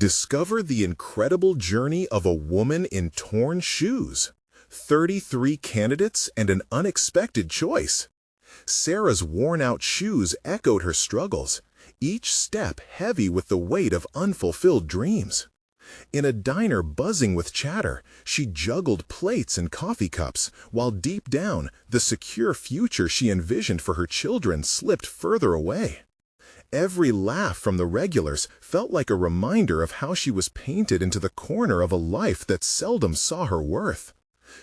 Discover the incredible journey of a woman in torn shoes. 33 candidates and an unexpected choice. Sarah's worn-out shoes echoed her struggles, each step heavy with the weight of unfulfilled dreams. In a diner buzzing with chatter, she juggled plates and coffee cups, while deep down, the secure future she envisioned for her children slipped further away. Every laugh from the regulars felt like a reminder of how she was painted into the corner of a life that seldom saw her worth.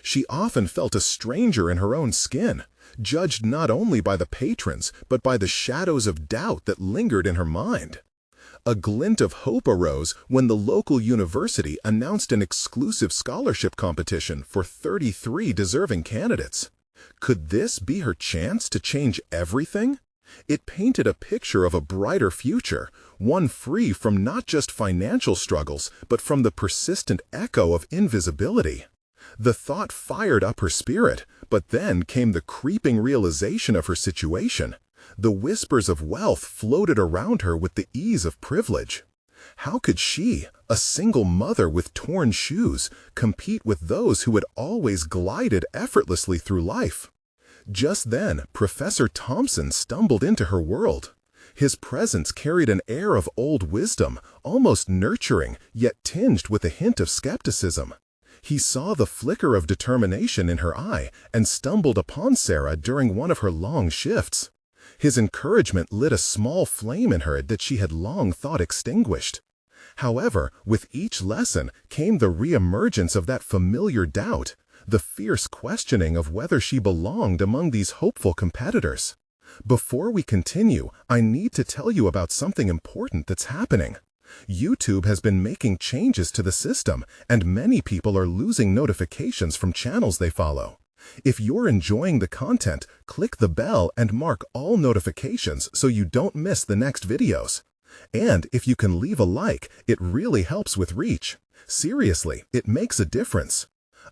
She often felt a stranger in her own skin, judged not only by the patrons but by the shadows of doubt that lingered in her mind. A glint of hope arose when the local university announced an exclusive scholarship competition for 33 deserving candidates. Could this be her chance to change everything? It painted a picture of a brighter future, one free from not just financial struggles, but from the persistent echo of invisibility. The thought fired up her spirit, but then came the creeping realization of her situation. The whispers of wealth floated around her with the ease of privilege. How could she, a single mother with torn shoes, compete with those who had always glided effortlessly through life? Just then, Professor Thompson stumbled into her world. His presence carried an air of old wisdom, almost nurturing, yet tinged with a hint of skepticism. He saw the flicker of determination in her eye and stumbled upon Sarah during one of her long shifts. His encouragement lit a small flame in her that she had long thought extinguished. However, with each lesson came the reemergence of that familiar doubt, the fierce questioning of whether she belonged among these hopeful competitors. Before we continue, I need to tell you about something important that's happening. YouTube has been making changes to the system, and many people are losing notifications from channels they follow. If you're enjoying the content, click the bell and mark all notifications so you don't miss the next videos. And if you can leave a like, it really helps with reach. Seriously, it makes a difference.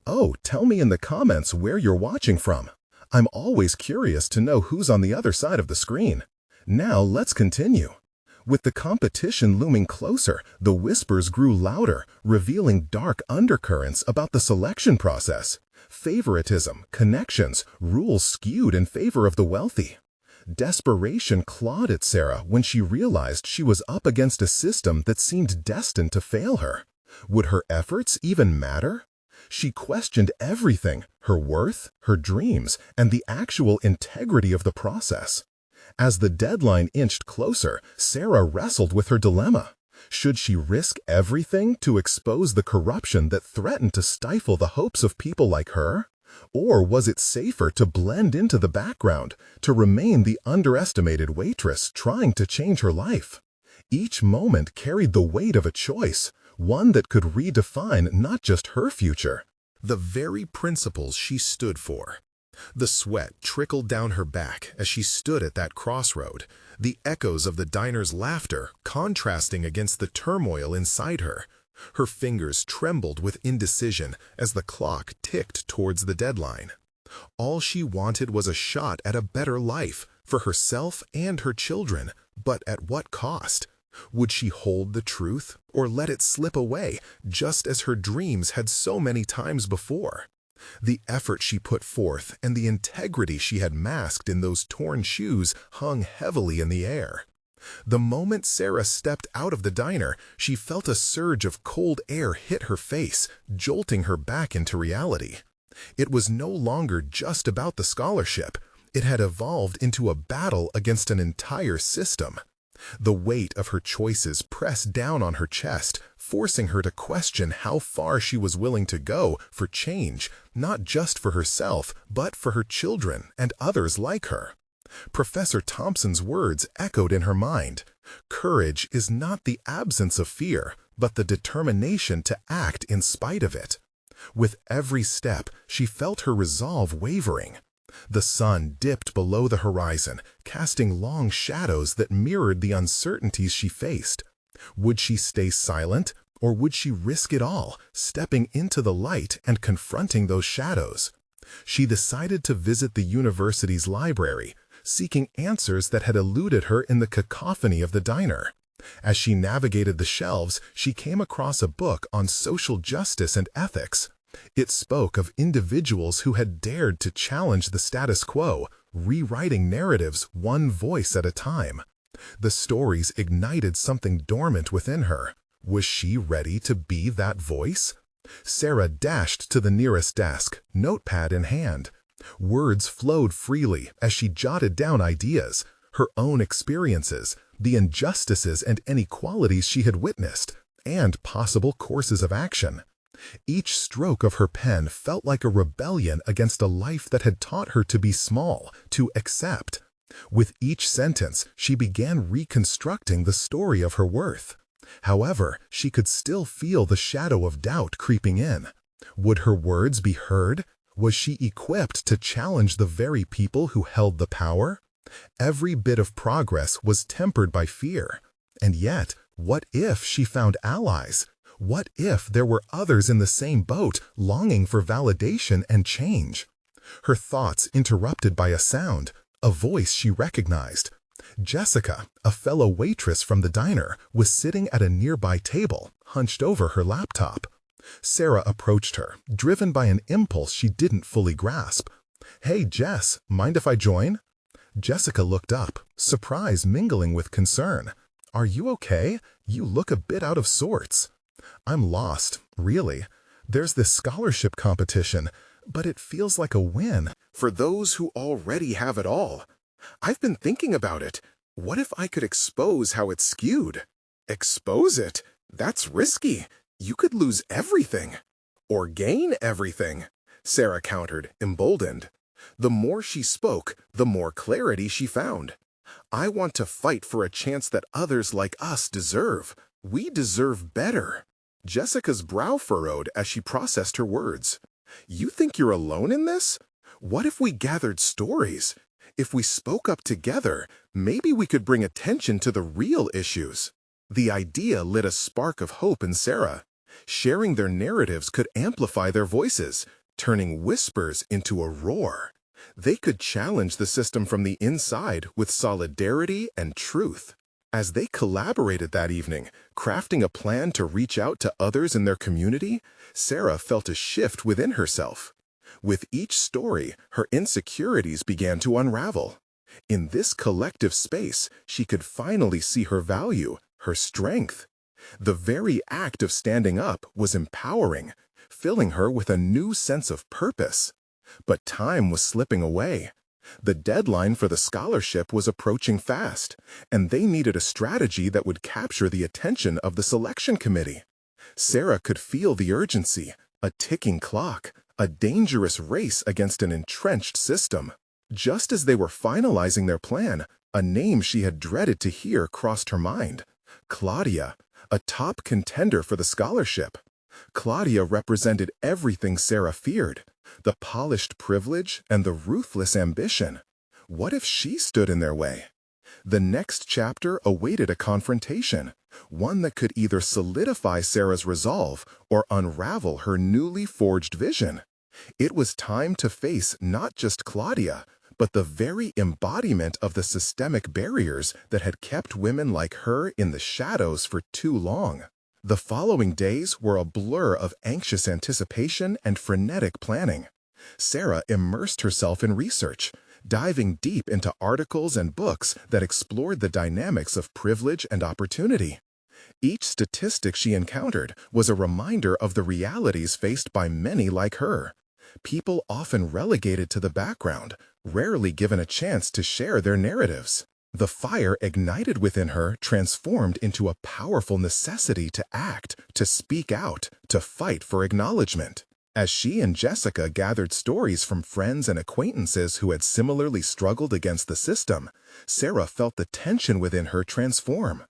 Oh, tell me in the comments where you're watching from. I'm always curious to know who's on the other side of the screen. Now let's continue. With the competition looming closer, the whispers grew louder, revealing dark undercurrents about the selection process. Favoritism, connections, rules skewed in favor of the wealthy. Desperation clawed at Sarah when she realized she was up against a system that seemed destined to fail her. Would her efforts even matter? She questioned everything, her worth, her dreams, and the actual integrity of the process. As the deadline inched closer, Sarah wrestled with her dilemma. Should she risk everything to expose the corruption that threatened to stifle the hopes of people like her? Or was it safer to blend into the background, to remain the underestimated waitress trying to change her life? Each moment carried the weight of a choice, one that could redefine not just her future, the very principles she stood for. The sweat trickled down her back as she stood at that crossroad, the echoes of the diner's laughter contrasting against the turmoil inside her. Her fingers trembled with indecision as the clock ticked towards the deadline. All she wanted was a shot at a better life for herself and her children, but at what cost? Would she hold the truth or let it slip away, just as her dreams had so many times before? The effort she put forth and the integrity she had masked in those torn shoes hung heavily in the air. The moment Sarah stepped out of the diner, she felt a surge of cold air hit her face, jolting her back into reality. It was no longer just about the scholarship. It had evolved into a battle against an entire system. The weight of her choices pressed down on her chest, forcing her to question how far she was willing to go for change, not just for herself, but for her children and others like her. Professor Thompson's words echoed in her mind. Courage is not the absence of fear, but the determination to act in spite of it. With every step, she felt her resolve wavering. The sun dipped below the horizon, casting long shadows that mirrored the uncertainties she faced. Would she stay silent, or would she risk it all, stepping into the light and confronting those shadows? She decided to visit the university's library, seeking answers that had eluded her in the cacophony of the diner. As she navigated the shelves, she came across a book on social justice and ethics. It spoke of individuals who had dared to challenge the status quo, rewriting narratives one voice at a time. The stories ignited something dormant within her. Was she ready to be that voice? Sarah dashed to the nearest desk, notepad in hand. Words flowed freely as she jotted down ideas, her own experiences, the injustices and inequalities she had witnessed, and possible courses of action. Each stroke of her pen felt like a rebellion against a life that had taught her to be small, to accept. With each sentence, she began reconstructing the story of her worth. However, she could still feel the shadow of doubt creeping in. Would her words be heard? Was she equipped to challenge the very people who held the power? Every bit of progress was tempered by fear. And yet, what if she found allies? What if there were others in the same boat, longing for validation and change? Her thoughts interrupted by a sound, a voice she recognized. Jessica, a fellow waitress from the diner, was sitting at a nearby table, hunched over her laptop. Sarah approached her, driven by an impulse she didn't fully grasp. "Hey, Jess, mind if I join?" Jessica looked up, surprise mingling with concern. "Are you okay? You look a bit out of sorts." "I'm lost, really. There's this scholarship competition, but it feels like a win for those who already have it all. I've been thinking about it. What if I could expose how it's skewed?" "Expose it? That's risky. You could lose everything." "Or gain everything," Sarah countered, emboldened. The more she spoke, the more clarity she found. "I want to fight for a chance that others like us deserve. We deserve better." Jessica's brow furrowed as she processed her words. "You think you're alone in this? What if we gathered stories? If we spoke up together, maybe we could bring attention to the real issues." The idea lit a spark of hope in Sarah. Sharing their narratives could amplify their voices, turning whispers into a roar. They could challenge the system from the inside with solidarity and truth. As they collaborated that evening, crafting a plan to reach out to others in their community, Sarah felt a shift within herself. With each story, her insecurities began to unravel. In this collective space, she could finally see her value, her strength. The very act of standing up was empowering, filling her with a new sense of purpose. But time was slipping away. The deadline for the scholarship was approaching fast, and they needed a strategy that would capture the attention of the selection committee. Sarah could feel the urgency, a ticking clock, a dangerous race against an entrenched system. Just as they were finalizing their plan, a name she had dreaded to hear crossed her mind. Claudia, a top contender for the scholarship. Claudia represented everything Sarah feared, the polished privilege and the ruthless ambition. What if she stood in their way? The next chapter awaited a confrontation, one that could either solidify Sarah's resolve or unravel her newly forged vision. It was time to face not just Claudia, but the very embodiment of the systemic barriers that had kept women like her in the shadows for too long. The following days were a blur of anxious anticipation and frenetic planning. Sarah immersed herself in research, diving deep into articles and books that explored the dynamics of privilege and opportunity. Each statistic she encountered was a reminder of the realities faced by many like her. People often relegated to the background, rarely given a chance to share their narratives. The fire ignited within her transformed into a powerful necessity to act, to speak out, to fight for acknowledgement. As she and Jessica gathered stories from friends and acquaintances who had similarly struggled against the system, Sarah felt the tension within her transform.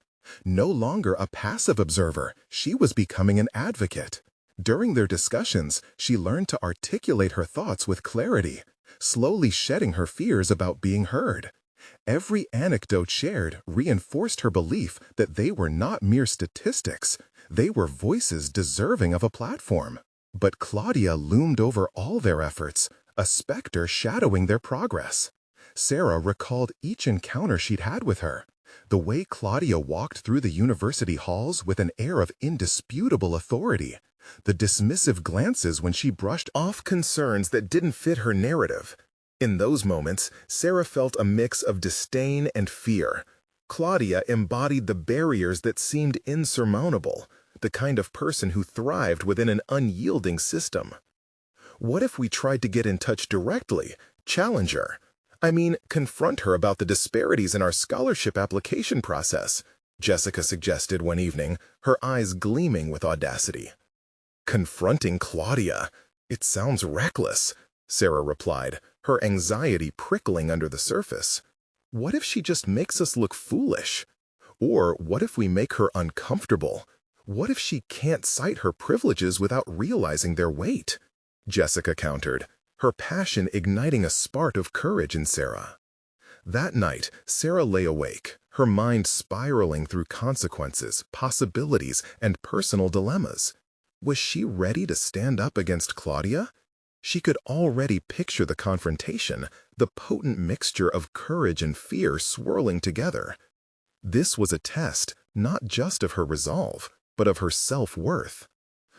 No longer a passive observer, she was becoming an advocate. During their discussions, she learned to articulate her thoughts with clarity, slowly shedding her fears about being heard. Every anecdote shared reinforced her belief that they were not mere statistics, they were voices deserving of a platform. But Claudia loomed over all their efforts, a specter shadowing their progress. Sarah recalled each encounter she'd had with her, The way Claudia walked through the university halls with an air of indisputable authority, the dismissive glances when she brushed off concerns that didn't fit her narrative. In those moments, Sarah felt a mix of disdain and fear. Claudia embodied the barriers that seemed insurmountable, the kind of person who thrived within an unyielding system. What if we tried to get in touch directly, challenge her? I mean, confront her about the disparities in our scholarship application process, Jessica suggested one evening, her eyes gleaming with audacity. Confronting Claudia? It sounds reckless, Sarah replied, her anxiety prickling under the surface. What if she just makes us look foolish? Or what if we make her uncomfortable? What if she can't cite her privileges without realizing their weight? Jessica countered, her passion igniting a spark of courage in Sarah. That night, Sarah lay awake, her mind spiraling through consequences, possibilities, and personal dilemmas. Was she ready to stand up against Claudia? She could already picture the confrontation, the potent mixture of courage and fear swirling together. This was a test, not just of her resolve, but of her self-worth.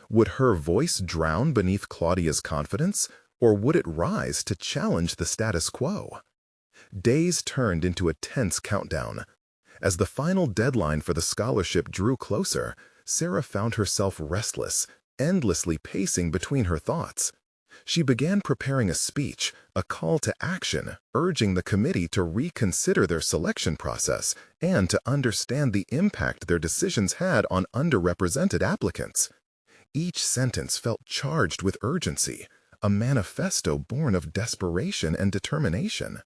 Would her voice drown beneath Claudia's confidence, or would it rise to challenge the status quo? Days turned into a tense countdown. As the final deadline for the scholarship drew closer, Sarah found herself restless, endlessly pacing between her thoughts. She began preparing a speech, a call to action, urging the committee to reconsider their selection process and to understand the impact their decisions had on underrepresented applicants. Each sentence felt charged with urgency, a manifesto born of desperation and determination.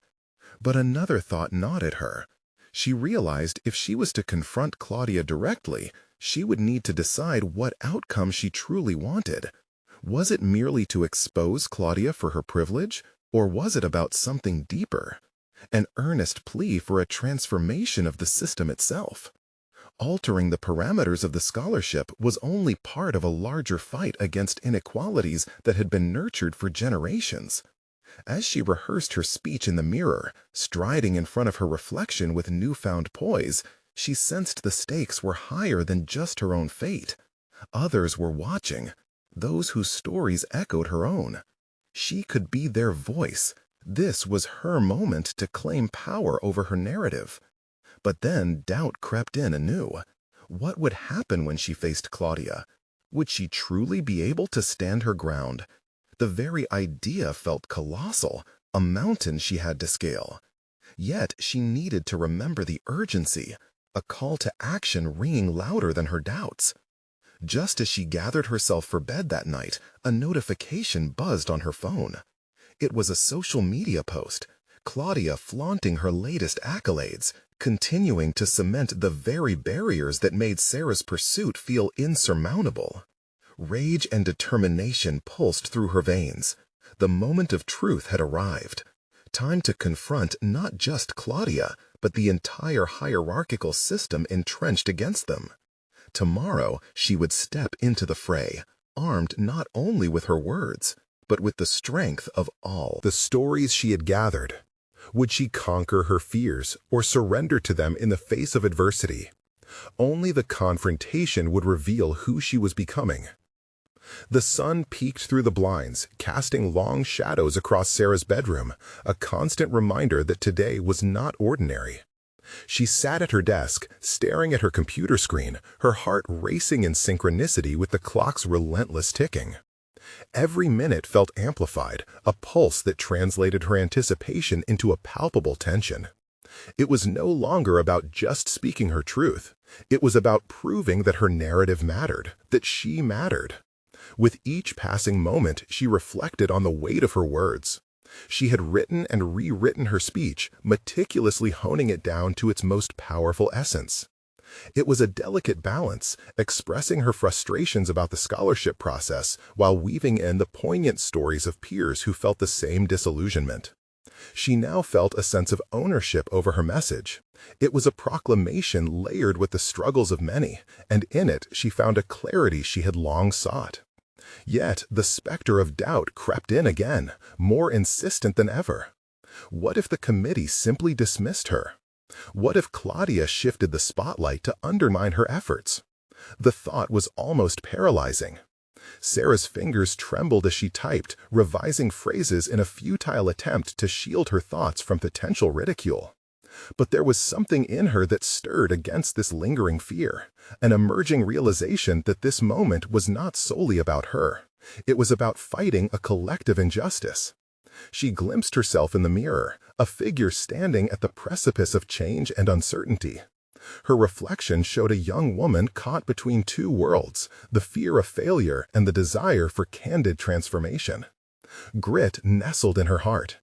But another thought gnawed at her. She realized if she was to confront Claudia directly, she would need to decide what outcome she truly wanted. Was it merely to expose Claudia for her privilege, or was it about something deeper? An earnest plea for a transformation of the system itself. Altering the parameters of the scholarship was only part of a larger fight against inequalities that had been nurtured for generations. As she rehearsed her speech in the mirror, striding in front of her reflection with newfound poise, she sensed the stakes were higher than just her own fate. Others were watching, those whose stories echoed her own. She could be their voice. This was her moment to claim power over her narrative. But then doubt crept in anew. What would happen when she faced Claudia? Would she truly be able to stand her ground? The very idea felt colossal, a mountain she had to scale. Yet she needed to remember the urgency, a call to action ringing louder than her doubts. Just as she gathered herself for bed that night, a notification buzzed on her phone. It was a social media post, Claudia flaunting her latest accolades, continuing to cement the very barriers that made Sarah's pursuit feel insurmountable. Rage and determination pulsed through her veins. The moment of truth had arrived. Time to confront not just Claudia, but the entire hierarchical system entrenched against them. Tomorrow, she would step into the fray, armed not only with her words, but with the strength of all the stories she had gathered. Would she conquer her fears or surrender to them in the face of adversity? Only the confrontation would reveal who she was becoming. The sun peeked through the blinds, casting long shadows across Sarah's bedroom, a constant reminder that today was not ordinary. She sat at her desk, staring at her computer screen, her heart racing in synchronicity with the clock's relentless ticking. Every minute felt amplified, a pulse that translated her anticipation into a palpable tension. It was no longer about just speaking her truth. It was about proving that her narrative mattered, that she mattered. With each passing moment, she reflected on the weight of her words. She had written and rewritten her speech, meticulously honing it down to its most powerful essence. It was a delicate balance, expressing her frustrations about the scholarship process while weaving in the poignant stories of peers who felt the same disillusionment. She now felt a sense of ownership over her message. It was a proclamation layered with the struggles of many, and in it she found a clarity she had long sought. Yet the specter of doubt crept in again, more insistent than ever. What if the committee simply dismissed her? What if Claudia shifted the spotlight to undermine her efforts? The thought was almost paralyzing. Sarah's fingers trembled as she typed, revising phrases in a futile attempt to shield her thoughts from potential ridicule. But there was something in her that stirred against this lingering fear, an emerging realization that this moment was not solely about her. It was about fighting a collective injustice. She glimpsed herself in the mirror, a figure standing at the precipice of change and uncertainty. Her reflection showed a young woman caught between two worlds, the fear of failure and the desire for candid transformation. Grit nestled in her heart.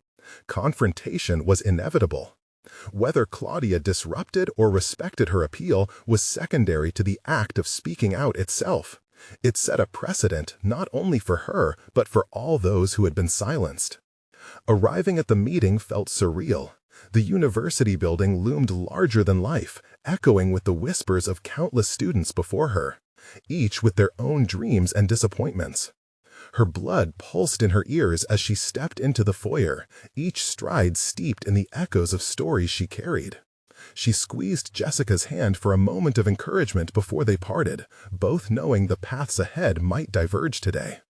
Confrontation was inevitable. Whether Claudia disrupted or respected her appeal was secondary to the act of speaking out itself. It set a precedent not only for her, but for all those who had been silenced. Arriving at the meeting felt surreal. The university building loomed larger than life, echoing with the whispers of countless students before her, each with their own dreams and disappointments. Her blood pulsed in her ears as she stepped into the foyer, each stride steeped in the echoes of stories she carried. She squeezed Jessica's hand for a moment of encouragement before they parted, both knowing the paths ahead might diverge today.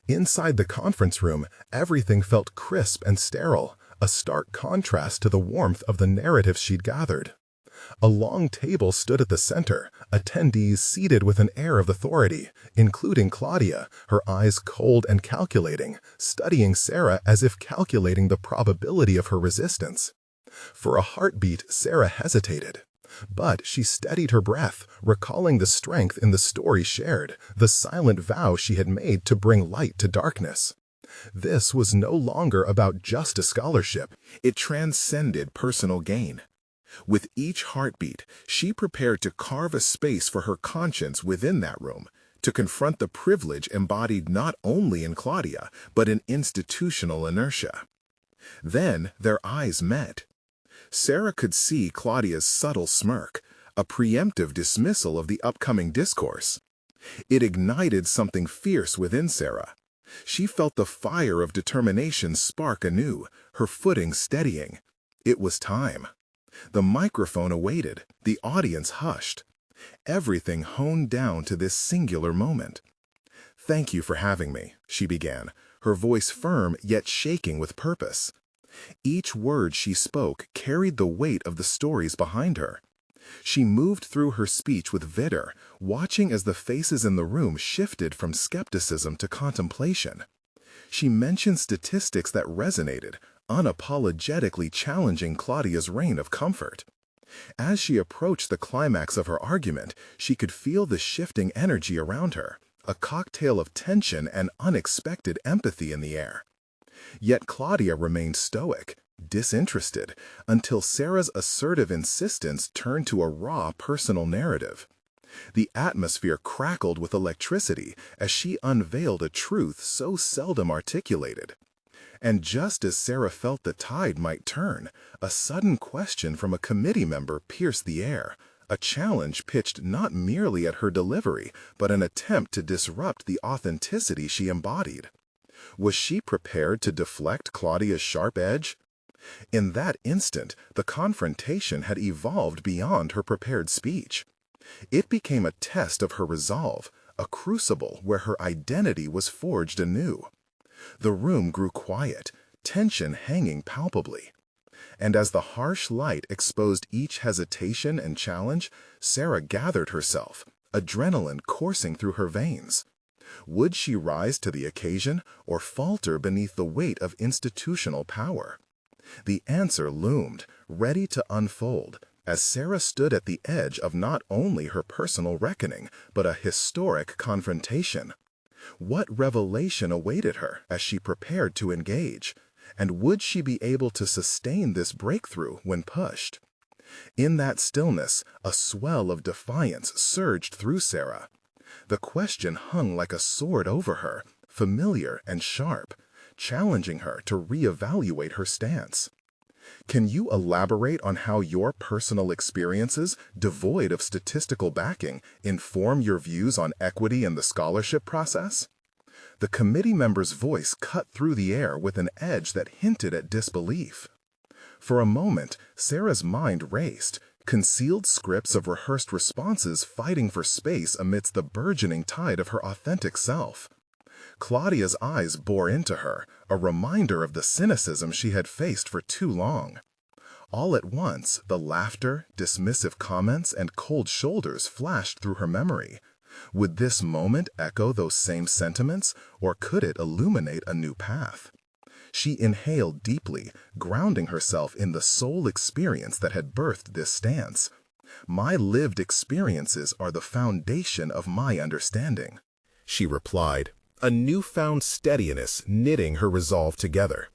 Inside the conference room, everything felt crisp and sterile, a stark contrast to the warmth of the narratives she'd gathered. A long table stood at the center, attendees seated with an air of authority, including Claudia, her eyes cold and calculating, studying Sarah as if calculating the probability of her resistance. For a heartbeat, Sarah hesitated. But she steadied her breath, recalling the strength in the story shared, the silent vow she had made to bring light to darkness. This was no longer about just a scholarship. It transcended personal gain. With each heartbeat, she prepared to carve a space for her conscience within that room, to confront the privilege embodied not only in Claudia, but in institutional inertia. Then their eyes met. Sarah could see Claudia's subtle smirk, a preemptive dismissal of the upcoming discourse. It ignited something fierce within Sarah. She felt the fire of determination spark anew, her footing steadying. It was time. The microphone awaited, the audience hushed. Everything honed down to this singular moment. "Thank you for having me," she began, her voice firm yet shaking with purpose. Each word she spoke carried the weight of the stories behind her. She moved through her speech with vigor, watching as the faces in the room shifted from skepticism to contemplation. She mentioned statistics that resonated, unapologetically challenging Claudia's reign of comfort. As she approached the climax of her argument, she could feel the shifting energy around her, a cocktail of tension and unexpected empathy in the air. Yet Claudia remained stoic, disinterested, until Sarah's assertive insistence turned to a raw personal narrative. The atmosphere crackled with electricity as she unveiled a truth so seldom articulated. And just as Sarah felt the tide might turn, a sudden question from a committee member pierced the air, a challenge pitched not merely at her delivery, but an attempt to disrupt the authenticity she embodied. Was she prepared to deflect Claudia's sharp edge? In that instant, the confrontation had evolved beyond her prepared speech. It became a test of her resolve, a crucible where her identity was forged anew. The room grew quiet, tension hanging palpably. And as the harsh light exposed each hesitation and challenge, Sarah gathered herself, adrenaline coursing through her veins. Would she rise to the occasion or falter beneath the weight of institutional power? The answer loomed, ready to unfold, as Sarah stood at the edge of not only her personal reckoning, but a historic confrontation. What revelation awaited her as she prepared to engage? And would she be able to sustain this breakthrough when pushed? In that stillness, a swell of defiance surged through Sarah. The question hung like a sword over her, familiar and sharp, challenging her to reevaluate her stance. Can you elaborate on how your personal experiences, devoid of statistical backing, inform your views on equity in the scholarship process? The committee member's voice cut through the air with an edge that hinted at disbelief. For a moment, Sarah's mind raced, concealed scripts of rehearsed responses fighting for space amidst the burgeoning tide of her authentic self. Claudia's eyes bore into her, a reminder of the cynicism she had faced for too long. All at once, the laughter, dismissive comments, and cold shoulders flashed through her memory. Would this moment echo those same sentiments, or could it illuminate a new path? She inhaled deeply, grounding herself in the soul experience that had birthed this stance. "My lived experiences are the foundation of my understanding," she replied, a newfound steadiness knitting her resolve together.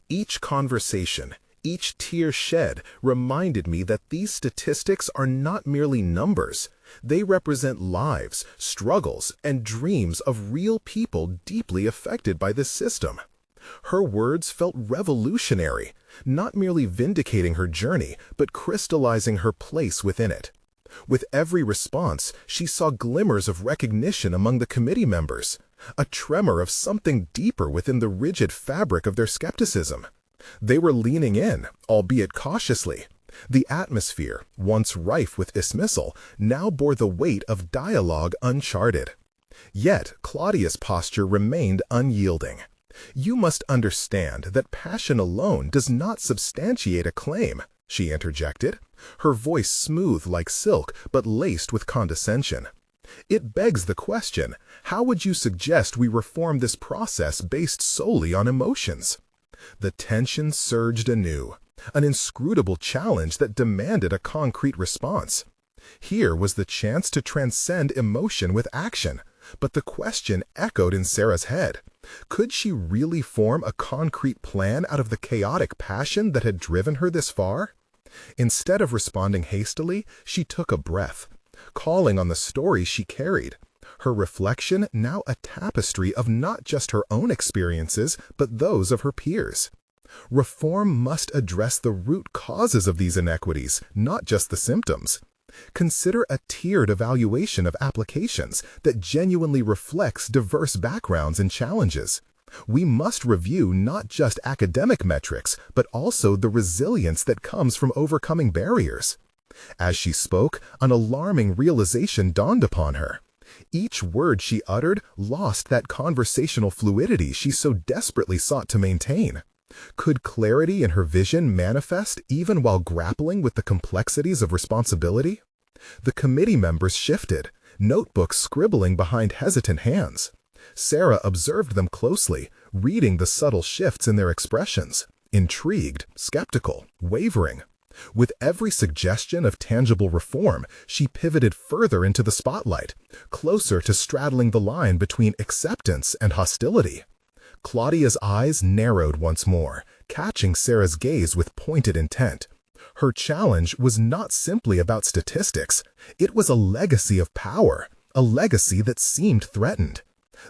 Each conversation, each tear shed reminded me that these statistics are not merely numbers. They represent lives, struggles, and dreams of real people deeply affected by this system. Her words felt revolutionary, not merely vindicating her journey, but crystallizing her place within it. With every response, she saw glimmers of recognition among the committee members, a tremor of something deeper within the rigid fabric of their skepticism. They were leaning in, albeit cautiously. The atmosphere, once rife with dismissal, now bore the weight of dialogue uncharted. Yet Claudia's posture remained unyielding. "You must understand that passion alone does not substantiate a claim," she interjected, her voice smooth like silk but laced with condescension. "It begs the question, how would you suggest we reform this process based solely on emotions?" The tension surged anew, an inscrutable challenge that demanded a concrete response. Here was the chance to transcend emotion with action, but the question echoed in Sarah's head. Could she really form a concrete plan out of the chaotic passion that had driven her this far? Instead of responding hastily, she took a breath, calling on the stories she carried, her reflection now a tapestry of not just her own experiences, but those of her peers. Reform must address the root causes of these inequities, not just the symptoms. Consider a tiered evaluation of applications that genuinely reflects diverse backgrounds and challenges. We must review not just academic metrics, but also the resilience that comes from overcoming barriers. As she spoke, an alarming realization dawned upon her. Each word she uttered lost that conversational fluidity she so desperately sought to maintain. Could clarity in her vision manifest even while grappling with the complexities of responsibility? The committee members shifted, notebooks scribbling behind hesitant hands. Sarah observed them closely, reading the subtle shifts in their expressions, intrigued, skeptical, wavering. With every suggestion of tangible reform, she pivoted further into the spotlight, closer to straddling the line between acceptance and hostility. Claudia's eyes narrowed once more, catching Sarah's gaze with pointed intent. Her challenge was not simply about statistics. It was a legacy of power, a legacy that seemed threatened.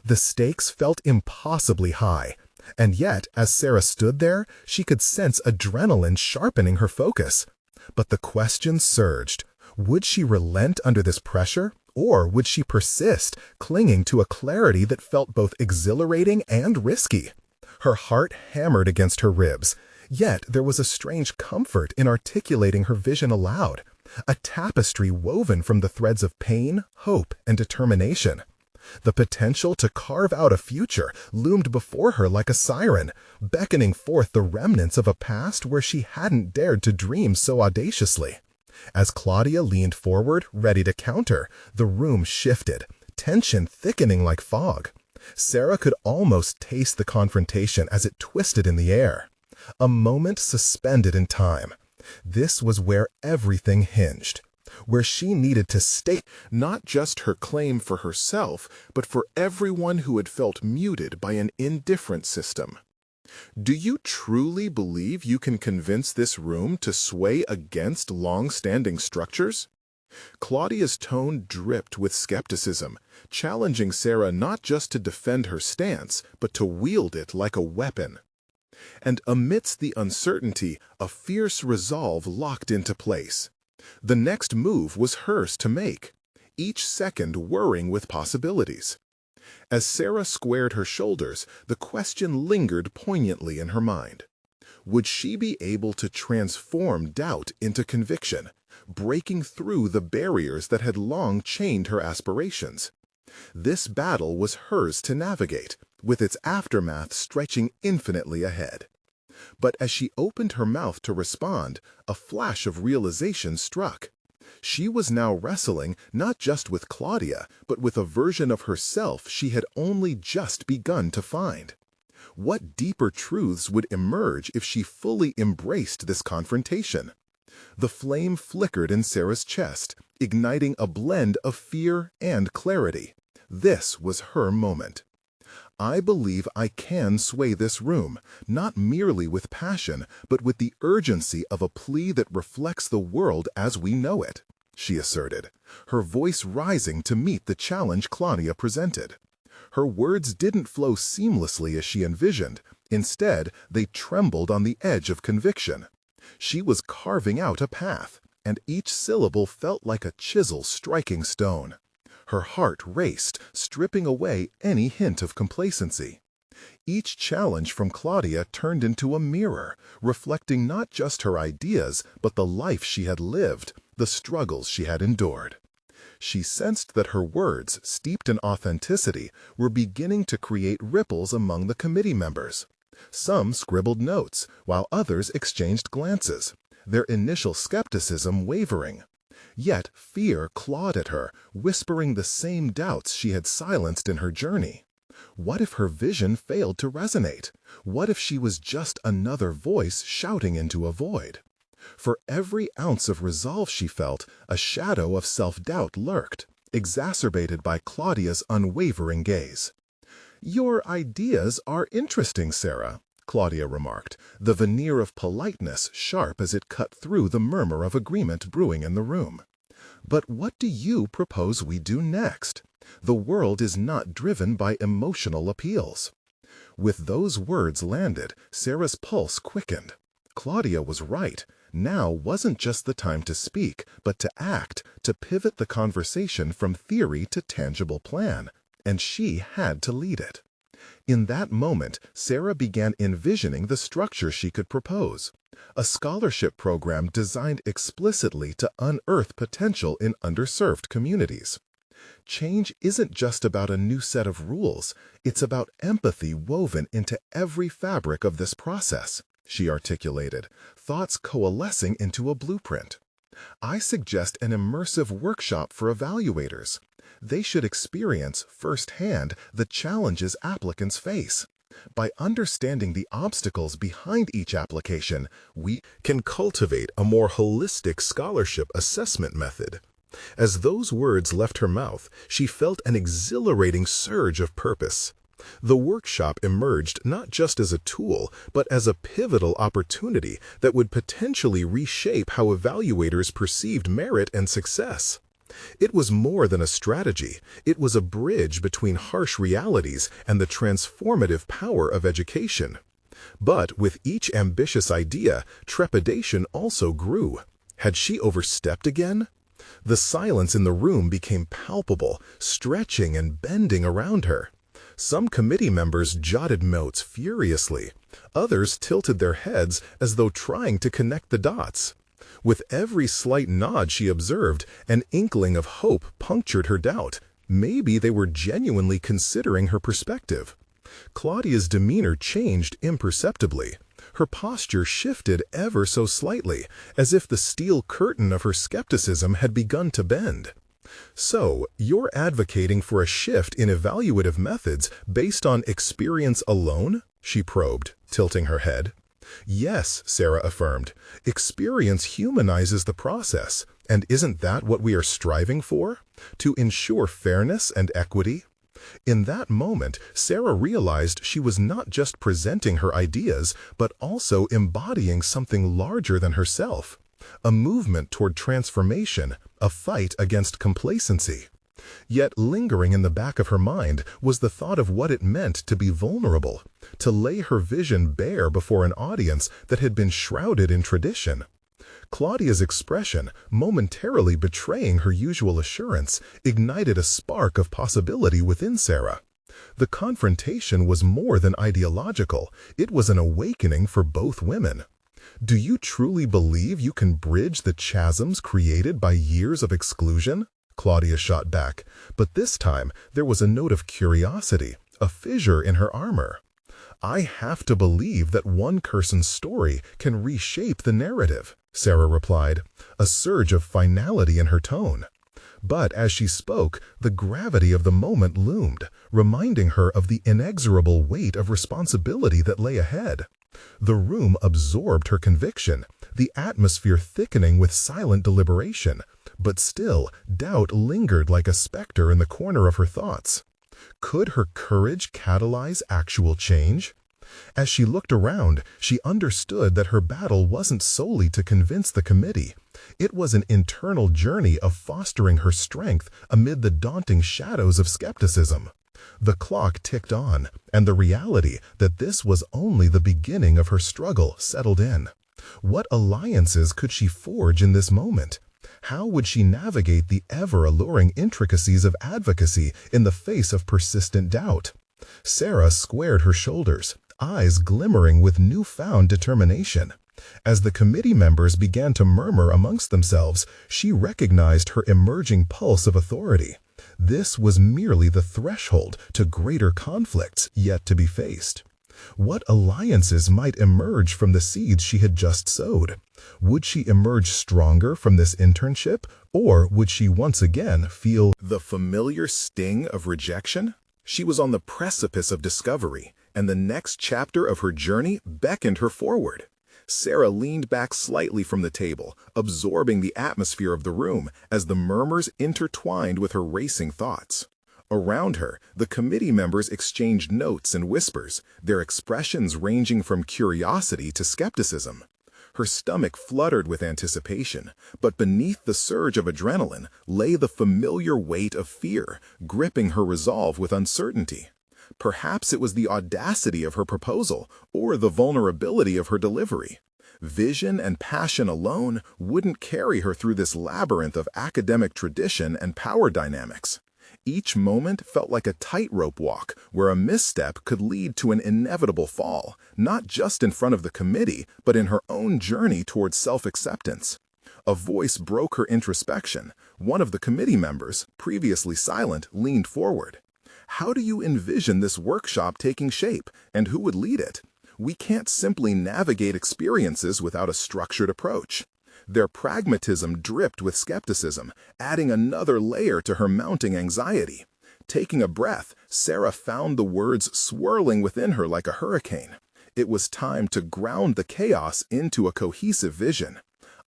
The stakes felt impossibly high, and yet, as Sarah stood there, she could sense adrenaline sharpening her focus. But the question surged. Would she relent under this pressure, or would she persist, clinging to a clarity that felt both exhilarating and risky? Her heart hammered against her ribs, yet there was a strange comfort in articulating her vision aloud, a tapestry woven from the threads of pain, hope, and determination. The potential to carve out a future loomed before her like a siren, beckoning forth the remnants of a past where she hadn't dared to dream so audaciously. As Claudia leaned forward, ready to counter, the room shifted, tension thickening like fog. Sarah could almost taste the confrontation as it twisted in the air. A moment suspended in time. This was where everything hinged, where she needed to state not just her claim for herself, but for everyone who had felt muted by an indifferent system. Do you truly believe you can convince this room to sway against long-standing structures? Claudia's tone dripped with skepticism, challenging Sarah not just to defend her stance, but to wield it like a weapon. And amidst the uncertainty, a fierce resolve locked into place. The next move was hers to make, each second whirring with possibilities. As Sarah squared her shoulders, the question lingered poignantly in her mind. Would she be able to transform doubt into conviction, breaking through the barriers that had long chained her aspirations? This battle was hers to navigate, with its aftermath stretching infinitely ahead. But as she opened her mouth to respond, a flash of realization struck. She was now wrestling not just with Claudia, but with a version of herself she had only just begun to find. What deeper truths would emerge if she fully embraced this confrontation? The flame flickered in Sarah's chest, igniting a blend of fear and clarity. This was her moment. I believe I can sway this room, not merely with passion, but with the urgency of a plea that reflects the world as we know it, she asserted, her voice rising to meet the challenge Claudia presented. Her words didn't flow seamlessly as she envisioned. Instead, they trembled on the edge of conviction. She was carving out a path, and each syllable felt like a chisel striking stone. Her heart raced, stripping away any hint of complacency. Each challenge from Claudia turned into a mirror, reflecting not just her ideas, but the life she had lived, the struggles she had endured. She sensed that her words, steeped in authenticity, were beginning to create ripples among the committee members. Some scribbled notes, while others exchanged glances, their initial skepticism wavering. Yet fear clawed at her, whispering the same doubts she had silenced in her journey. What if her vision failed to resonate? What if she was just another voice shouting into a void? For every ounce of resolve she felt, a shadow of self-doubt lurked, exacerbated by Claudia's unwavering gaze. "Your ideas are interesting, Sarah," Claudia remarked, the veneer of politeness sharp as it cut through the murmur of agreement brewing in the room. "But what do you propose we do next? The world is not driven by emotional appeals." With those words landed, Sarah's pulse quickened. Claudia was right. Now wasn't just the time to speak, but to act, to pivot the conversation from theory to tangible plan. And she had to lead it. In that moment, Sarah began envisioning the structure she could propose. A scholarship program designed explicitly to unearth potential in underserved communities. Change isn't just about a new set of rules, it's about empathy woven into every fabric of this process, she articulated, thoughts coalescing into a blueprint. I suggest an immersive workshop for evaluators. They should experience firsthand the challenges applicants face. By understanding the obstacles behind each application, we can cultivate a more holistic scholarship assessment method. As those words left her mouth, she felt an exhilarating surge of purpose. The workshop emerged not just as a tool, but as a pivotal opportunity that would potentially reshape how evaluators perceived merit and success. It was more than a strategy. It was a bridge between harsh realities and the transformative power of education. But with each ambitious idea, trepidation also grew. Had she overstepped again? The silence in the room became palpable, stretching and bending around her. Some committee members jotted notes furiously. Others tilted their heads as though trying to connect the dots. With every slight nod she observed, an inkling of hope punctured her doubt. Maybe they were genuinely considering her perspective. Claudia's demeanor changed imperceptibly. Her posture shifted ever so slightly, as if the steel curtain of her skepticism had begun to bend. "So, you're advocating for a shift in evaluative methods based on experience alone?" she probed, tilting her head. "Yes," Sarah affirmed. "Experience humanizes the process, and isn't that what we are striving for? To ensure fairness and equity?" In that moment, Sarah realized she was not just presenting her ideas, but also embodying something larger than herself. A movement toward transformation, a fight against complacency. Yet lingering in the back of her mind was the thought of what it meant to be vulnerable, to lay her vision bare before an audience that had been shrouded in tradition. Claudia's expression, momentarily betraying her usual assurance, ignited a spark of possibility within Sarah. The confrontation was more than ideological, it was an awakening for both women. Do you truly believe you can bridge the chasms created by years of exclusion? Claudia shot back, but this time there was a note of curiosity, a fissure in her armor. I have to believe that one person's story can reshape the narrative, Sarah replied, a surge of finality in her tone. But as she spoke, the gravity of the moment loomed, reminding her of the inexorable weight of responsibility that lay ahead. The room absorbed her conviction, the atmosphere thickening with silent deliberation, but still, doubt lingered like a specter in the corner of her thoughts. Could her courage catalyze actual change? As she looked around, she understood that her battle wasn't solely to convince the committee. It was an internal journey of fostering her strength amid the daunting shadows of skepticism. The clock ticked on, and the reality that this was only the beginning of her struggle settled in. What alliances could she forge in this moment? How would she navigate the ever-alluring intricacies of advocacy in the face of persistent doubt? Sarah squared her shoulders, eyes glimmering with newfound determination. As the committee members began to murmur amongst themselves, she recognized her emerging pulse of authority. This was merely the threshold to greater conflicts yet to be faced. What alliances might emerge from the seeds she had just sowed? Would she emerge stronger from this internship, or would she once again feel the familiar sting of rejection? She was on the precipice of discovery, and the next chapter of her journey beckoned her forward. Sarah leaned back slightly from the table, absorbing the atmosphere of the room as the murmurs intertwined with her racing thoughts. Around her, the committee members exchanged notes and whispers, their expressions ranging from curiosity to skepticism. Her stomach fluttered with anticipation, but beneath the surge of adrenaline lay the familiar weight of fear, gripping her resolve with uncertainty. Perhaps it was the audacity of her proposal or the vulnerability of her delivery. Vision and passion alone wouldn't carry her through this labyrinth of academic tradition and power dynamics. Each moment felt like a tightrope walk where a misstep could lead to an inevitable fall, not just in front of the committee, but in her own journey towards self-acceptance. A voice broke her introspection. One of the committee members, previously silent, leaned forward. How do you envision this workshop taking shape, and who would lead it? We can't simply navigate experiences without a structured approach. Their pragmatism dripped with skepticism, adding another layer to her mounting anxiety. Taking a breath, Sarah found the words swirling within her like a hurricane. It was time to ground the chaos into a cohesive vision.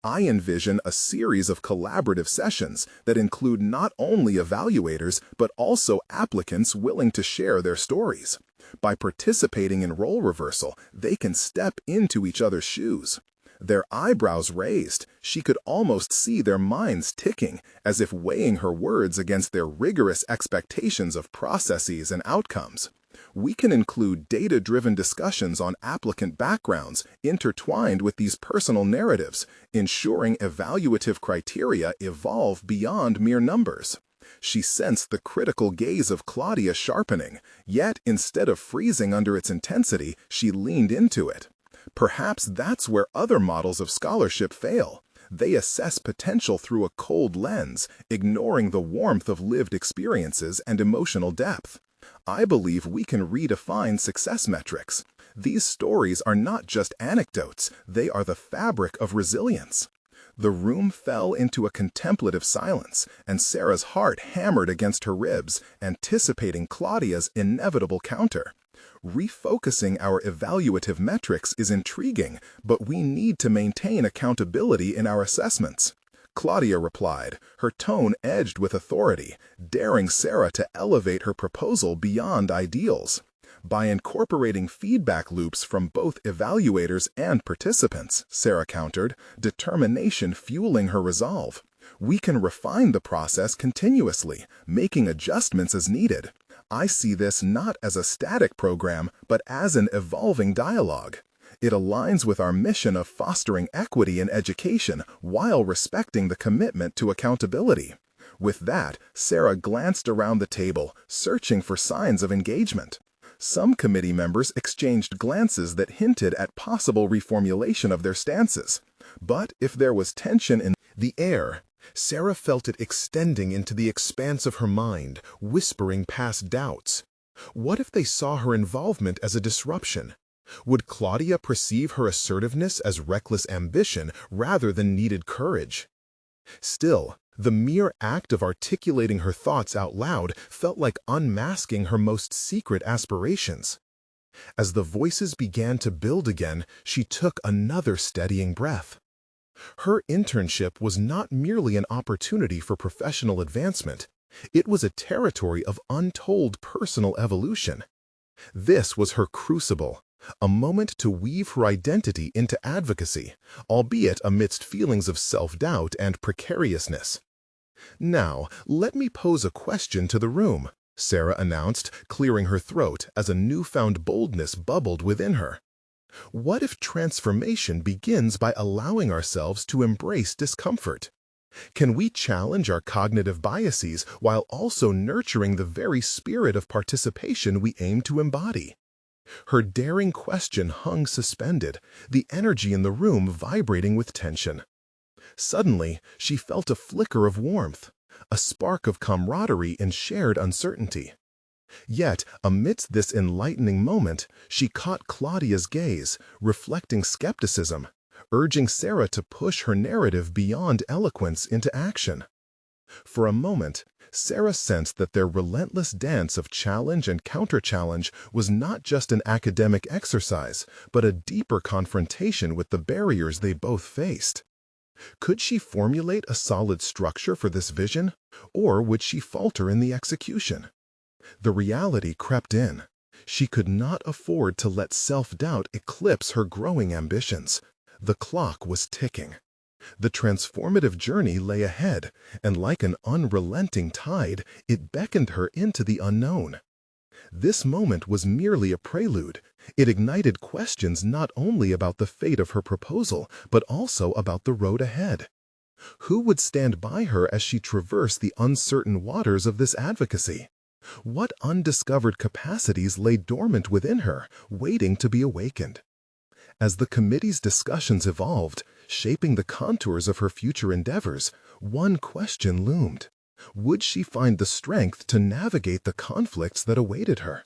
I envision a series of collaborative sessions that include not only evaluators but also applicants willing to share their stories. By participating in role reversal, they can step into each other's shoes. Their eyebrows raised, she could almost see their minds ticking, as if weighing her words against their rigorous expectations of processes and outcomes. We can include data-driven discussions on applicant backgrounds intertwined with these personal narratives, ensuring evaluative criteria evolve beyond mere numbers. She sensed the critical gaze of Claudia sharpening, yet instead of freezing under its intensity, she leaned into it. Perhaps that's where other models of scholarship fail. They assess potential through a cold lens, ignoring the warmth of lived experiences and emotional depth. I believe we can redefine success metrics. These stories are not just anecdotes, they are the fabric of resilience. The room fell into a contemplative silence, and Sarah's heart hammered against her ribs, anticipating Claudia's inevitable counter. Refocusing our evaluative metrics is intriguing, but we need to maintain accountability in our assessments. Claudia replied, her tone edged with authority, daring Sarah to elevate her proposal beyond ideals. By incorporating feedback loops from both evaluators and participants, Sarah countered, determination fueling her resolve. We can refine the process continuously, making adjustments as needed. I see this not as a static program, but as an evolving dialogue. It aligns with our mission of fostering equity in education while respecting the commitment to accountability. With that, Sarah glanced around the table, searching for signs of engagement. Some committee members exchanged glances that hinted at possible reformulation of their stances. But if there was tension in the air, Sarah felt it extending into the expanse of her mind, whispering past doubts. What if they saw her involvement as a disruption? Would Claudia perceive her assertiveness as reckless ambition rather than needed courage? Still, the mere act of articulating her thoughts out loud felt like unmasking her most secret aspirations. As the voices began to build again, she took another steadying breath. Her internship was not merely an opportunity for professional advancement. It was a territory of untold personal evolution. This was her crucible, a moment to weave her identity into advocacy, albeit amidst feelings of self-doubt and precariousness. "Now, let me pose a question to the room," Sarah announced, clearing her throat as a newfound boldness bubbled within her. "What if transformation begins by allowing ourselves to embrace discomfort? Can we challenge our cognitive biases while also nurturing the very spirit of participation we aim to embody?" Her daring question hung suspended, the energy in the room vibrating with tension. Suddenly, she felt a flicker of warmth, a spark of camaraderie in shared uncertainty. Yet, amidst this enlightening moment, she caught Claudia's gaze, reflecting skepticism, urging Sarah to push her narrative beyond eloquence into action. For a moment, Sarah sensed that their relentless dance of challenge and counter-challenge was not just an academic exercise, but a deeper confrontation with the barriers they both faced. Could she formulate a solid structure for this vision, or would she falter in the execution? The reality crept in. She could not afford to let self-doubt eclipse her growing ambitions. The clock was ticking. The transformative journey lay ahead, and like an unrelenting tide, it beckoned her into the unknown. This moment was merely a prelude. It ignited questions not only about the fate of her proposal, but also about the road ahead. Who would stand by her as she traversed the uncertain waters of this advocacy? What undiscovered capacities lay dormant within her, waiting to be awakened? As the committee's discussions evolved, shaping the contours of her future endeavors, one question loomed. Would she find the strength to navigate the conflicts that awaited her?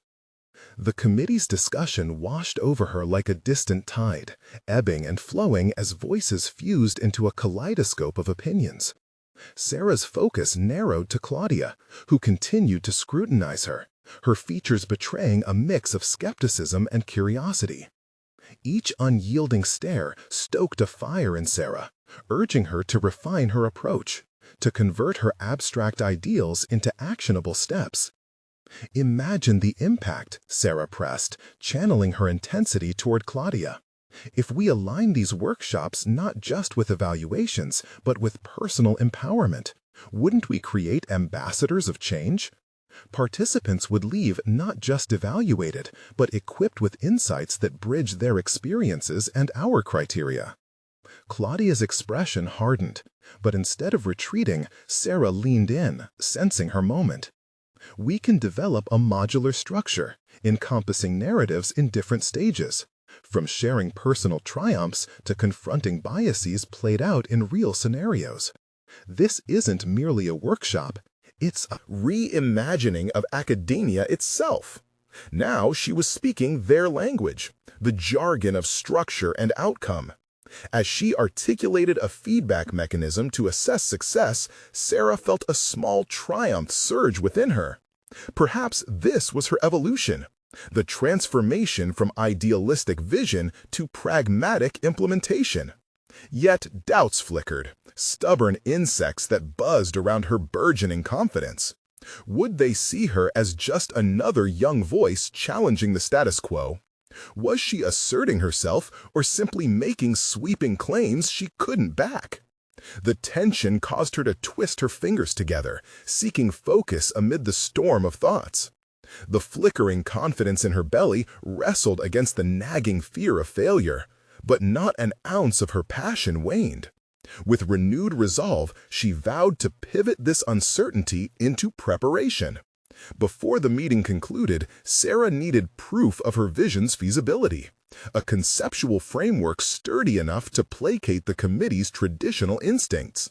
The committee's discussion washed over her like a distant tide, ebbing and flowing as voices fused into a kaleidoscope of opinions. Sarah's focus narrowed to Claudia, who continued to scrutinize her, her features betraying a mix of skepticism and curiosity. Each unyielding stare stoked a fire in Sarah, urging her to refine her approach, to convert her abstract ideals into actionable steps. "Imagine the impact," Sarah pressed, channeling her intensity toward Claudia. "If we align these workshops not just with evaluations, but with personal empowerment, wouldn't we create ambassadors of change? Participants would leave not just evaluated, but equipped with insights that bridge their experiences and our criteria." Claudia's expression hardened, but instead of retreating, Sarah leaned in, sensing her moment. "We can develop a modular structure, encompassing narratives in different stages, from sharing personal triumphs to confronting biases played out in real scenarios. This isn't merely a workshop, it's a reimagining of academia itself." Now she was speaking their language, the jargon of structure and outcome. As she articulated a feedback mechanism to assess success, Sarah felt a small triumph surge within her. Perhaps this was her evolution, the transformation from idealistic vision to pragmatic implementation. Yet doubts flickered, stubborn insects that buzzed around her burgeoning confidence. Would they see her as just another young voice challenging the status quo? Was she asserting herself or simply making sweeping claims she couldn't back? The tension caused her to twist her fingers together, seeking focus amid the storm of thoughts. The flickering confidence in her belly wrestled against the nagging fear of failure, but not an ounce of her passion waned. With renewed resolve, she vowed to pivot this uncertainty into preparation. Before the meeting concluded, Sarah needed proof of her vision's feasibility, a conceptual framework sturdy enough to placate the committee's traditional instincts.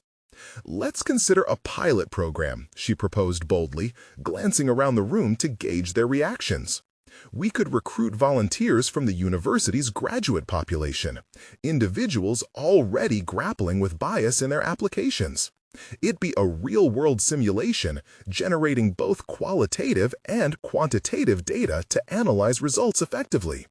"Let's consider a pilot program," she proposed boldly, glancing around the room to gauge their reactions. "We could recruit volunteers from the university's graduate population, individuals already grappling with bias in their applications. It'd be a real-world simulation, generating both qualitative and quantitative data to analyze results effectively."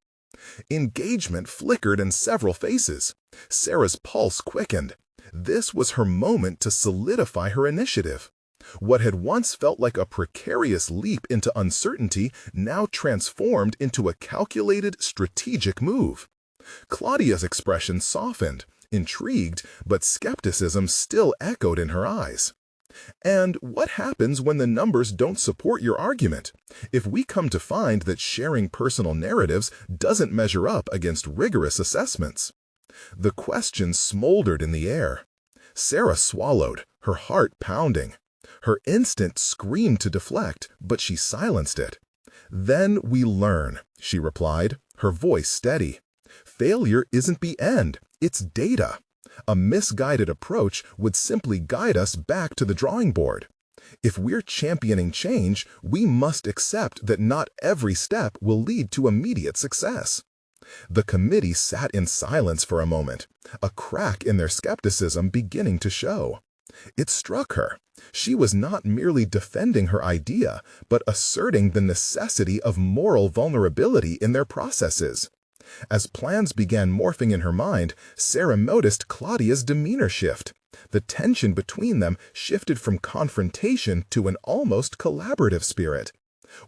Engagement flickered in several faces. Sarah's pulse quickened. This was her moment to solidify her initiative. What had once felt like a precarious leap into uncertainty now transformed into a calculated, strategic move. Claudia's expression softened, intrigued, but skepticism still echoed in her eyes. "And what happens when the numbers don't support your argument? If we come to find that sharing personal narratives doesn't measure up against rigorous assessments?" The question smoldered in the air. Sarah swallowed, her heart pounding. Her instinct screamed to deflect, but she silenced it. "Then we learn," she replied, her voice steady. "Failure isn't the end, it's data. A misguided approach would simply guide us back to the drawing board. If we're championing change, we must accept that not every step will lead to immediate success." The committee sat in silence for a moment, a crack in their skepticism beginning to show. It struck her. She was not merely defending her idea, but asserting the necessity of moral vulnerability in their processes. As plans began morphing in her mind, Sarah noticed Claudia's demeanor shift. The tension between them shifted from confrontation to an almost collaborative spirit.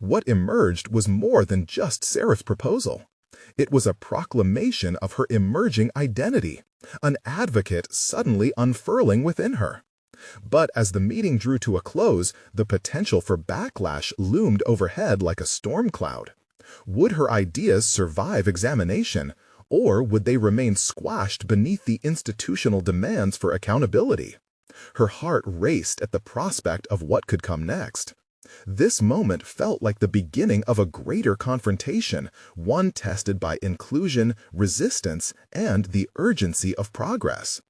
What emerged was more than just Sarah's proposal. It was a proclamation of her emerging identity, an advocate suddenly unfurling within her. But as the meeting drew to a close, the potential for backlash loomed overhead like a storm cloud. Would her ideas survive examination, or would they remain squashed beneath the institutional demands for accountability? Her heart raced at the prospect of what could come next. This moment felt like the beginning of a greater confrontation, one tested by inclusion, resistance, and the urgency of progress.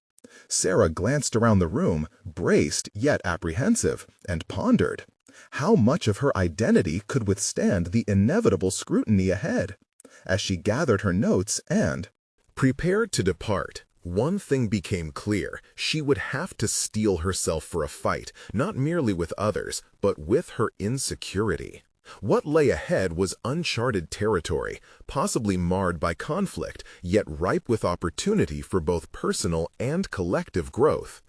Sarah glanced around the room, braced yet apprehensive, and pondered. How much of her identity could withstand the inevitable scrutiny ahead? As she gathered her notes and prepared to depart, one thing became clear: she would have to steel herself for a fight, not merely with others, but with her insecurity. What lay ahead was uncharted territory, possibly marred by conflict, yet ripe with opportunity for both personal and collective growth.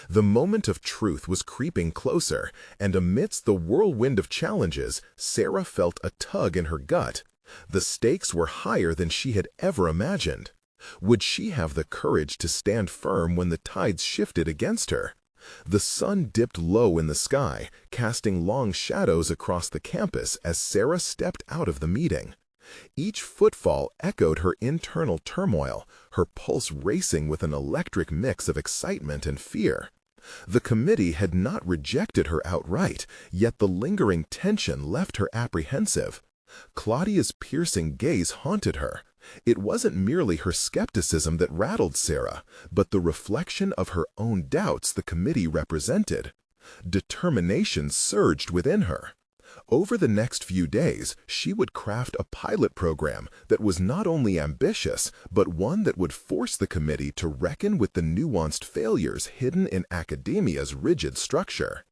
The moment of truth was creeping closer, and amidst the whirlwind of challenges, Sarah felt a tug in her gut. The stakes were higher than she had ever imagined. Would she have the courage to stand firm when the tides shifted against her? The sun dipped low in the sky, casting long shadows across the campus as Sarah stepped out of the meeting. Each footfall echoed her internal turmoil, her pulse racing with an electric mix of excitement and fear. The committee had not rejected her outright, yet the lingering tension left her apprehensive. Claudia's piercing gaze haunted her. It wasn't merely her skepticism that rattled Sarah, but the reflection of her own doubts the committee represented. Determination surged within her. Over the next few days, she would craft a pilot program that was not only ambitious, but one that would force the committee to reckon with the nuanced failures hidden in academia's rigid structure.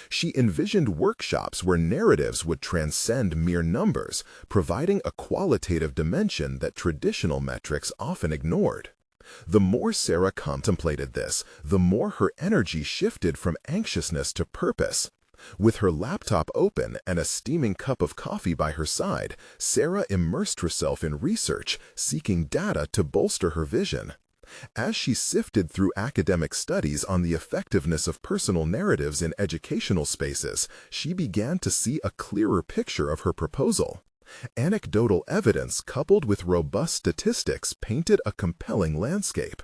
She envisioned workshops where narratives would transcend mere numbers, providing a qualitative dimension that traditional metrics often ignored. The more Sarah contemplated this, the more her energy shifted from anxiousness to purpose. With her laptop open and a steaming cup of coffee by her side, Sarah immersed herself in research, seeking data to bolster her vision. As she sifted through academic studies on the effectiveness of personal narratives in educational spaces, she began to see a clearer picture of her proposal. Anecdotal evidence coupled with robust statistics painted a compelling landscape.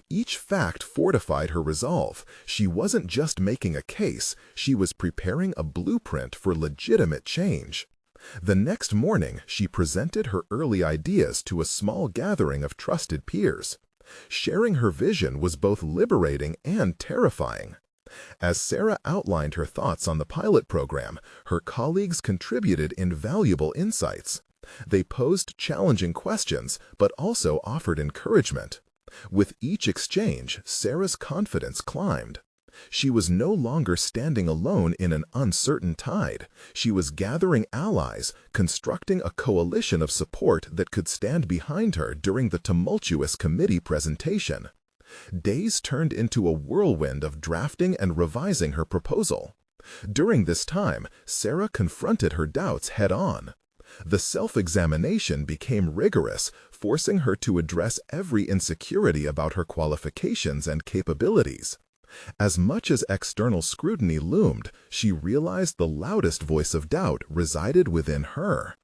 Each fact fortified her resolve. She wasn't just making a case, she was preparing a blueprint for legitimate change. The next morning, she presented her early ideas to a small gathering of trusted peers. Sharing her vision was both liberating and terrifying. As Sarah outlined her thoughts on the pilot program, her colleagues contributed invaluable insights. They posed challenging questions, but also offered encouragement. With each exchange, Sarah's confidence climbed. She was no longer standing alone in an uncertain tide. She was gathering allies, constructing a coalition of support that could stand behind her during the tumultuous committee presentation. Days turned into a whirlwind of drafting and revising her proposal. During this time, Sarah confronted her doubts head-on. The self-examination became rigorous, forcing her to address every insecurity about her qualifications and capabilities. As much as external scrutiny loomed, she realized the loudest voice of doubt resided within her.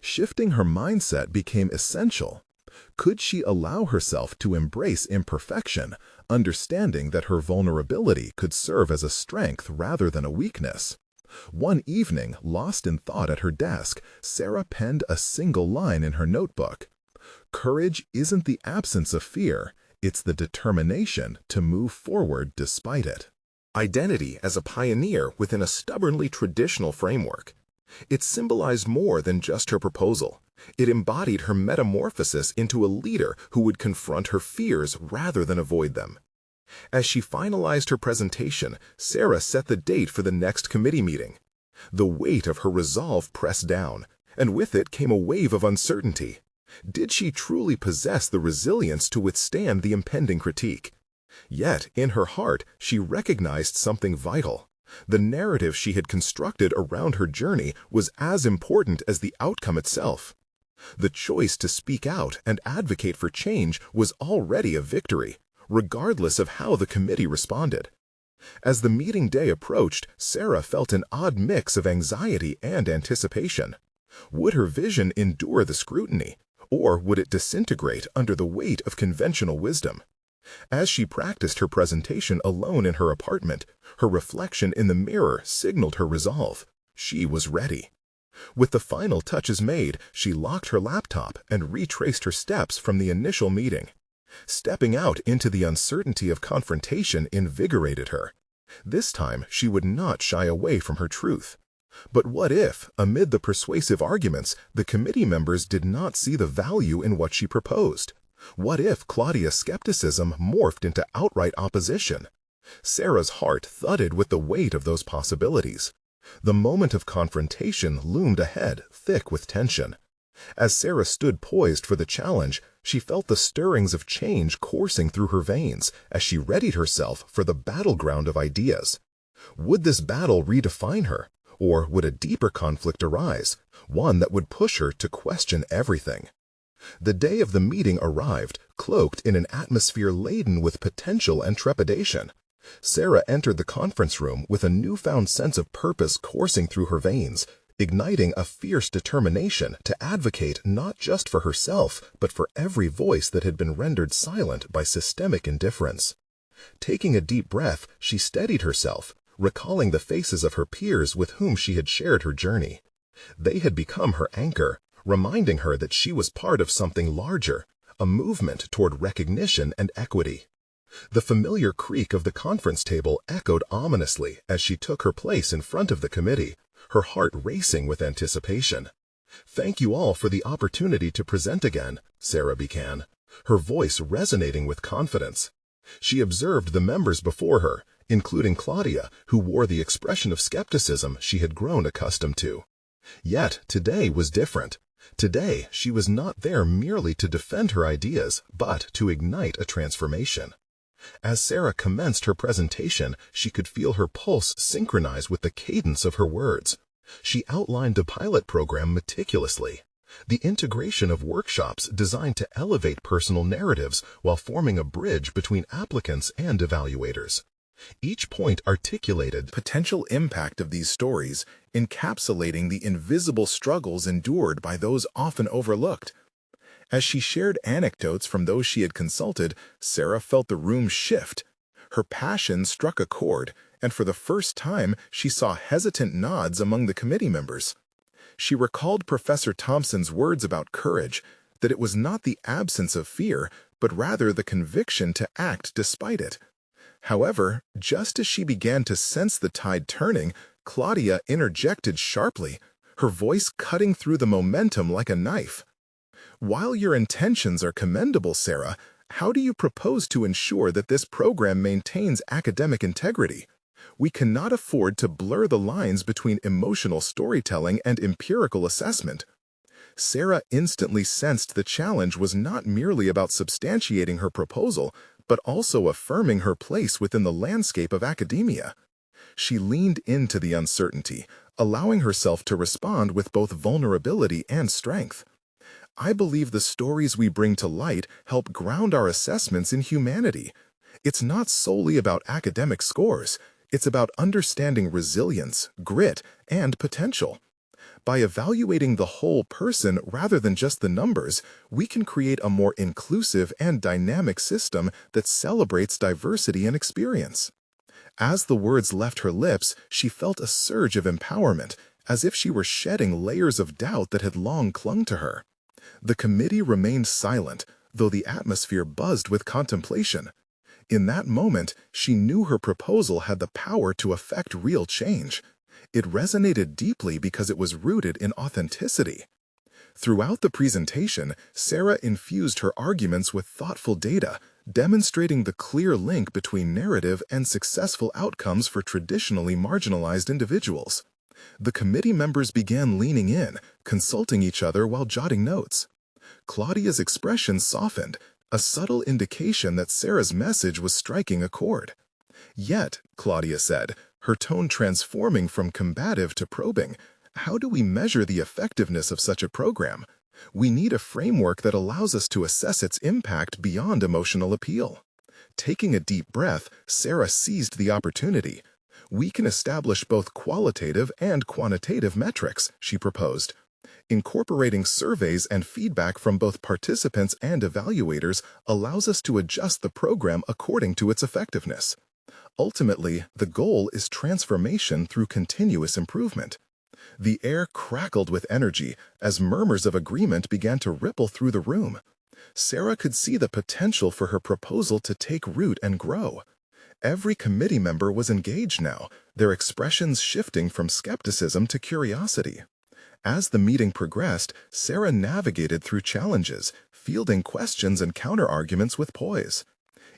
Shifting her mindset became essential. Could she allow herself to embrace imperfection, understanding that her vulnerability could serve as a strength rather than a weakness? One evening, lost in thought at her desk, Sarah penned a single line in her notebook. "Courage isn't the absence of fear. It's the determination to move forward despite it." Identity as a pioneer within a stubbornly traditional framework. It symbolized more than just her proposal. It embodied her metamorphosis into a leader who would confront her fears rather than avoid them. As she finalized her presentation, Sarah set the date for the next committee meeting. The weight of her resolve pressed down, and with it came a wave of uncertainty. Did she truly possess the resilience to withstand the impending critique? Yet, in her heart, she recognized something vital. The narrative she had constructed around her journey was as important as the outcome itself. The choice to speak out and advocate for change was already a victory, regardless of how the committee responded. As the meeting day approached, Sarah felt an odd mix of anxiety and anticipation. Would her vision endure the scrutiny, or would it disintegrate under the weight of conventional wisdom? As she practiced her presentation alone in her apartment, her reflection in the mirror signaled her resolve. She was ready. With the final touches made, she locked her laptop and retraced her steps from the initial meeting. Stepping out into the uncertainty of confrontation invigorated her. This time, she would not shy away from her truth. But what if, amid the persuasive arguments, the committee members did not see the value in what she proposed? What if Claudia's skepticism morphed into outright opposition? Sarah's heart thudded with the weight of those possibilities. The moment of confrontation loomed ahead, thick with tension. As Sarah stood poised for the challenge, she felt the stirrings of change coursing through her veins as she readied herself for the battleground of ideas. Would this battle redefine her, or would a deeper conflict arise, one that would push her to question everything? The day of the meeting arrived, cloaked in an atmosphere laden with potential and trepidation. Sarah entered the conference room with a newfound sense of purpose coursing through her veins, igniting a fierce determination to advocate not just for herself, but for every voice that had been rendered silent by systemic indifference. Taking a deep breath, she steadied herself, recalling the faces of her peers with whom she had shared her journey. They had become her anchor, reminding her that she was part of something larger, a movement toward recognition and equity. The familiar creak of the conference table echoed ominously as she took her place in front of the committee, her heart racing with anticipation. "Thank you all for the opportunity to present again," Sarah began, her voice resonating with confidence. She observed the members before her, including Claudia, who wore the expression of skepticism she had grown accustomed to. Yet today was different. Today, she was not there merely to defend her ideas, but to ignite a transformation. As Sarah commenced her presentation, she could feel her pulse synchronize with the cadence of her words. She outlined the pilot program meticulously, the integration of workshops designed to elevate personal narratives while forming a bridge between applicants and evaluators. Each point articulated the potential impact of these stories, encapsulating the invisible struggles endured by those often overlooked. As she shared anecdotes from those she had consulted, Sarah felt the room shift. Her passion struck a chord, and for the first time she saw hesitant nods among the committee members. She recalled Professor Thompson's words about courage, that it was not the absence of fear, but rather the conviction to act despite it. However, just as she began to sense the tide turning, Claudia interjected sharply, her voice cutting through the momentum like a knife. "While your intentions are commendable, Sarah, how do you propose to ensure that this program maintains academic integrity? We cannot afford to blur the lines between emotional storytelling and empirical assessment." Sarah instantly sensed the challenge was not merely about substantiating her proposal, but also affirming her place within the landscape of academia. She leaned into the uncertainty, allowing herself to respond with both vulnerability and strength. "I believe the stories we bring to light help ground our assessments in humanity. It's not solely about academic scores. It's about understanding resilience, grit, and potential. By evaluating the whole person rather than just the numbers, we can create a more inclusive and dynamic system that celebrates diversity and experience." As the words left her lips, she felt a surge of empowerment, as if she were shedding layers of doubt that had long clung to her. The committee remained silent, though the atmosphere buzzed with contemplation. In that moment, she knew her proposal had the power to affect real change. It resonated deeply because it was rooted in authenticity. Throughout the presentation, Sarah infused her arguments with thoughtful data, demonstrating the clear link between narrative and successful outcomes for traditionally marginalized individuals. The committee members began leaning in, consulting each other while jotting notes. Claudia's expression softened, a subtle indication that Sarah's message was striking a chord. "Yet," Claudia said, her tone transforming from combative to probing, "how do we measure the effectiveness of such a program? We need a framework that allows us to assess its impact beyond emotional appeal." Taking a deep breath, Sarah seized the opportunity. "We can establish both qualitative and quantitative metrics," she proposed. "Incorporating surveys and feedback from both participants and evaluators allows us to adjust the program according to its effectiveness. Ultimately, the goal is transformation through continuous improvement." The air crackled with energy as murmurs of agreement began to ripple through the room. Sarah could see the potential for her proposal to take root and grow. Every committee member was engaged now, their expressions shifting from skepticism to curiosity. As the meeting progressed, Sarah navigated through challenges, fielding questions and counterarguments with poise.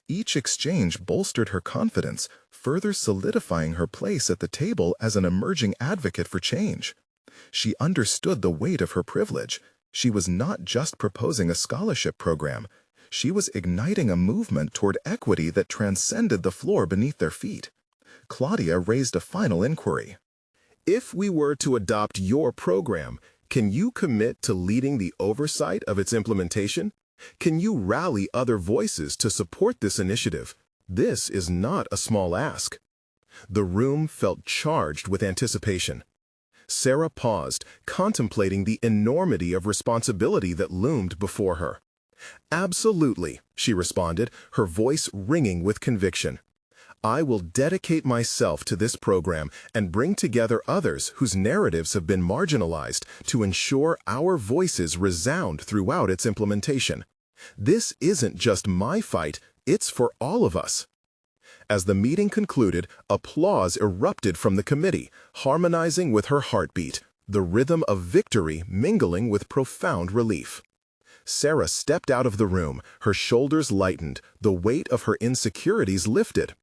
Each exchange bolstered her confidence, further solidifying her place at the table as an emerging advocate for change. She understood the weight of her privilege. She was not just proposing a scholarship program. She was igniting a movement toward equity that transcended the floor beneath their feet. Claudia raised a final inquiry. "If we were to adopt your program, can you commit to leading the oversight of its implementation? Can you rally other voices to support this initiative? This is not a small ask." The room felt charged with anticipation. Sarah paused, contemplating the enormity of responsibility that loomed before her. "Absolutely," she responded, her voice ringing with conviction. "I will dedicate myself to this program and bring together others whose narratives have been marginalized to ensure our voices resound throughout its implementation. This isn't just my fight, it's for all of us." As the meeting concluded, applause erupted from the committee, harmonizing with her heartbeat, the rhythm of victory mingling with profound relief. Sarah stepped out of the room, her shoulders lightened, the weight of her insecurities lifted.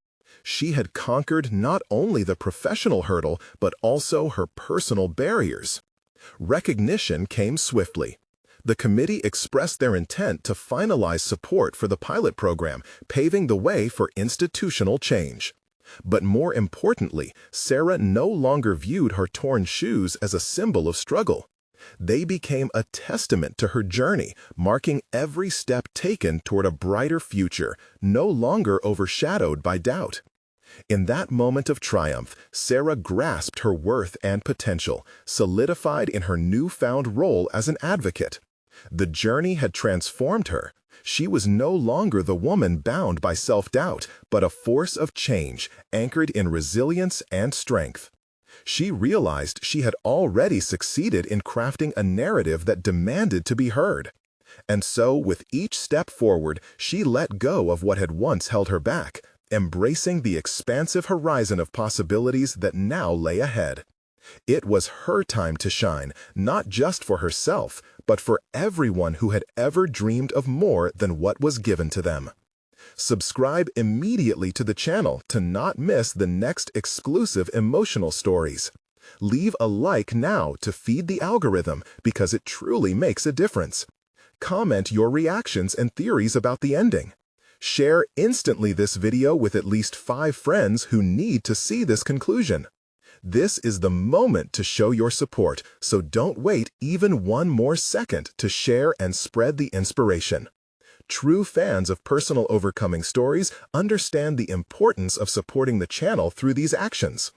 She had conquered not only the professional hurdle, but also her personal barriers. Recognition came swiftly. The committee expressed their intent to finalize support for the pilot program, paving the way for institutional change. But more importantly, Sarah no longer viewed her torn shoes as a symbol of struggle. They became a testament to her journey, marking every step taken toward a brighter future, no longer overshadowed by doubt. In that moment of triumph, Sarah grasped her worth and potential, solidified in her newfound role as an advocate. The journey had transformed her. She was no longer the woman bound by self-doubt, but a force of change, anchored in resilience and strength. She realized she had already succeeded in crafting a narrative that demanded to be heard. And so, with each step forward, she let go of what had once held her back, embracing the expansive horizon of possibilities that now lay ahead. It was her time to shine, not just for herself, but for everyone who had ever dreamed of more than what was given to them. Subscribe immediately to the channel to not miss the next exclusive emotional stories. Leave a like now to feed the algorithm because it truly makes a difference. Comment your reactions and theories about the ending. Share instantly this video with at least 5 friends who need to see this conclusion. This is the moment to show your support, so don't wait even one more second to share and spread the inspiration. True fans of personal overcoming stories understand the importance of supporting the channel through these actions.